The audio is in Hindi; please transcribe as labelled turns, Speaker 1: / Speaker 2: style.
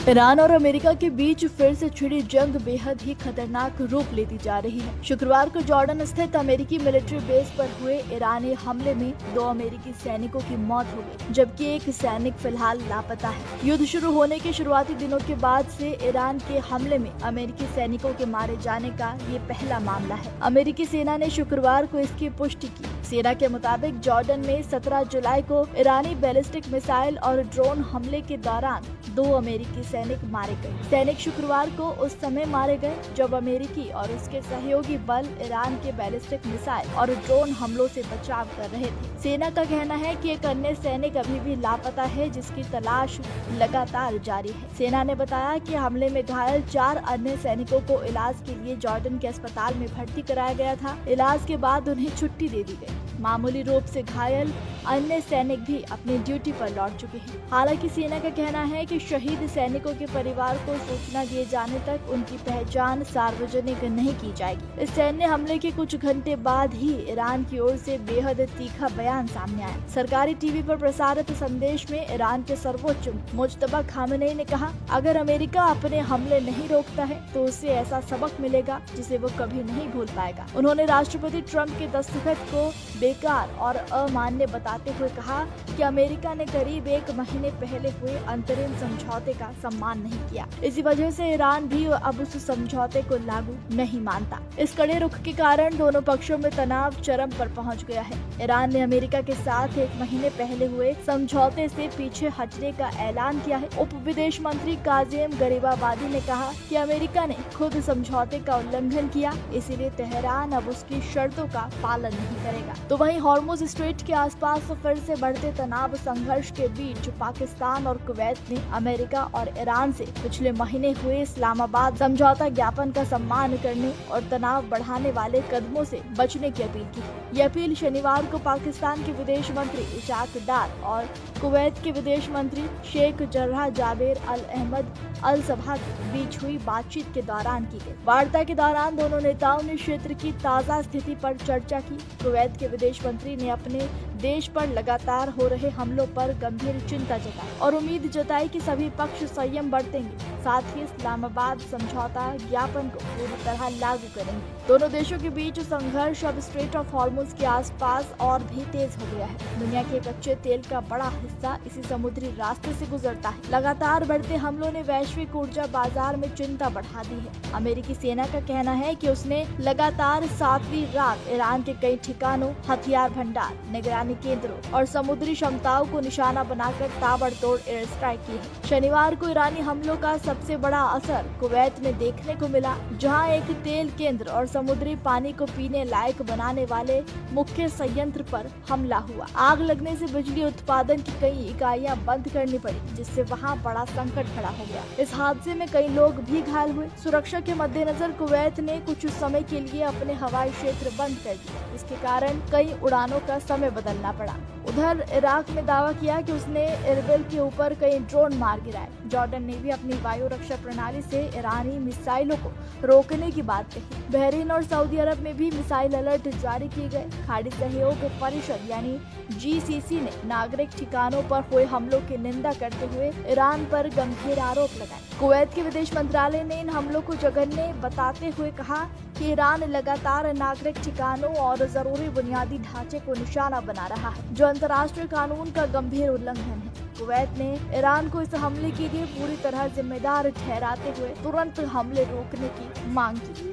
Speaker 1: ईरान और अमेरिका के बीच फिर से छिड़ी जंग बेहद ही खतरनाक रूप लेती जा रही है। शुक्रवार को जॉर्डन स्थित अमेरिकी मिलिट्री बेस पर हुए ईरानी हमले में 2 अमेरिकी सैनिकों की मौत हो गई, जबकि एक सैनिक फिलहाल लापता है। युद्ध शुरू होने के शुरुआती दिनों के बाद से ईरान के हमले में अमेरिकी सैनिकों के मारे जाने का ये पहला मामला है। अमेरिकी सेना ने शुक्रवार को इसकी पुष्टि की। सेना के मुताबिक जॉर्डन में 17 जुलाई को ईरानी बैलिस्टिक मिसाइल और ड्रोन हमले के दौरान 2 अमेरिकी सैनिक मारे गए। सैनिक शुक्रवार को उस समय मारे गए जब अमेरिकी और उसके सहयोगी बल ईरान के बैलिस्टिक मिसाइल और ड्रोन हमलों से बचाव कर रहे थे। सेना का कहना है कि एक अन्य सैनिक अभी भी लापता है, जिसकी तलाश लगातार जारी है। सेना ने बताया कि हमले में घायल 4 अन्य सैनिकों को इलाज के लिए जॉर्डन के अस्पताल में भर्ती कराया गया था। इलाज के बाद उन्हें छुट्टी दे दी गई। मामूली रूप से घायल अन्य सैनिक भी अपनी ड्यूटी पर लौट चुके हैं। हालांकि सेना का कहना है कि शहीद सैनिकों के परिवार को सूचना दिए जाने तक उनकी पहचान सार्वजनिक नहीं की जाएगी। इस सैन्य हमले के कुछ घंटे बाद ही ईरान की ओर से बेहद तीखा बयान सामने आया। सरकारी टीवी पर प्रसारित संदेश में ईरान के सर्वोच्च मुज्तबा खामेनेई ने कहा, अगर अमेरिका अपने हमले नहीं रोकता है तो उसे ऐसा सबक मिलेगा जिसे वो कभी नहीं भूल पाएगा। उन्होंने राष्ट्रपति ट्रंप के दस्तखत को बेकार और अमान्य बताते हुए कहा कि अमेरिका ने करीब 1 महीने पहले हुए अंतरिम समझौते का सम्मान नहीं किया। इसी वजह से ईरान भी अब उस समझौते को लागू नहीं मानता। इस कड़े रुख के कारण दोनों पक्षों में तनाव चरम पर पहुंच गया है। ईरान ने अमेरिका के साथ 1 महीने पहले हुए समझौते से पीछे हटने का ऐलान किया है। उप विदेश मंत्री काज़ेम गरीबाबादी ने कहा कि अमेरिका ने खुद समझौते का उल्लंघन किया, इसीलिए तेहरान अब उसकी शर्तों का पालन नहीं करेगा। तो वहीं हॉर्मुज स्ट्रेट के आसपास फिर से बढ़ते तनाव संघर्ष के बीच पाकिस्तान और कुवैत ने अमेरिका और ईरान से पिछले महीने हुए इस्लामाबाद समझौता ज्ञापन का सम्मान करने और तनाव बढ़ाने वाले कदमों से बचने की अपील की। ये अपील शनिवार को पाकिस्तान के विदेश मंत्री इशाक डार और कुवैत के विदेश मंत्री शेख जर्राह जाबेर अल अहमद अल सबहा के बीच हुई बातचीत के दौरान की गई। वार्ता के दौरान दोनों नेताओं ने क्षेत्र की ताज़ा स्थिति पर चर्चा की। कुवैत के विदेश मंत्री ने अपने देश पर लगातार हो रहे हमलों पर गंभीर चिंता जताई और उम्मीद जताई कि सभी पक्ष संयम बरतेंगे, साथ ही इस्लामाबाद समझौता ज्ञापन को पूरी तरह लागू करेंगे। दोनों देशों के बीच संघर्ष अब स्ट्रेट ऑफ हॉर्मुज के आसपास और भी तेज हो गया है। दुनिया के कच्चे तेल का बड़ा हिस्सा इसी समुद्री रास्ते से गुजरता है। लगातार बढ़ते हमलों ने वैश्विक ऊर्जा बाजार में चिंता बढ़ा दी है। अमेरिकी सेना का कहना है कि उसने लगातार 7वीं रात ईरान के कई ठिकानों, हथियार भंडार, निगरानी केंद्रों और समुद्री क्षमताओं को निशाना बनाकर ताबड़तोड़ एयर स्ट्राइक की है। शनिवार को ईरानी हमलों का सबसे बड़ा असर कुवैत में देखने को मिला, जहां एक तेल केंद्र और समुद्री पानी को पीने लायक बनाने वाले मुख्य संयंत्र पर हमला हुआ। आग लगने से बिजली उत्पादन की कई इकाइयां बंद करनी पड़ी, जिससे वहां बड़ा संकट खड़ा हो गया। इस हादसे में कई लोग भी घायल हुए। सुरक्षा के मद्देनजर कुवैत ने कुछ समय के लिए अपने हवाई क्षेत्र बंद कर दिए। इसके कारण कई उड़ानों का समय बदलना पड़ा। उधर इराक ने दावा किया कि उसने इरबिल के ऊपर कई ड्रोन मार गिराए। जॉर्डन ने भी अपनी वायु रक्षा प्रणाली से ईरानी मिसाइलों को रोकने की बात कही। बहरीन और सऊदी अरब में भी मिसाइल अलर्ट जारी किए गए। खाड़ी सहयोग परिषद यानी GCC ने नागरिक ठिकानों पर हुए हमलों की निंदा करते हुए ईरान पर गंभीर आरोप लगाए। कुवैत के विदेश मंत्रालय ने इन हमलों को जघन्य बताते हुए कहा कि ईरान लगातार नागरिक ठिकानों और जरूरी बुनियादी ढांचे को निशाना बना रहा है, जो अंतर्राष्ट्रीय कानून का गंभीर उल्लंघन है। कुवैत ने ईरान को इस हमले के लिए पूरी तरह जिम्मेदार ठहराते हुए तुरंत हमले रोकने की मांग की।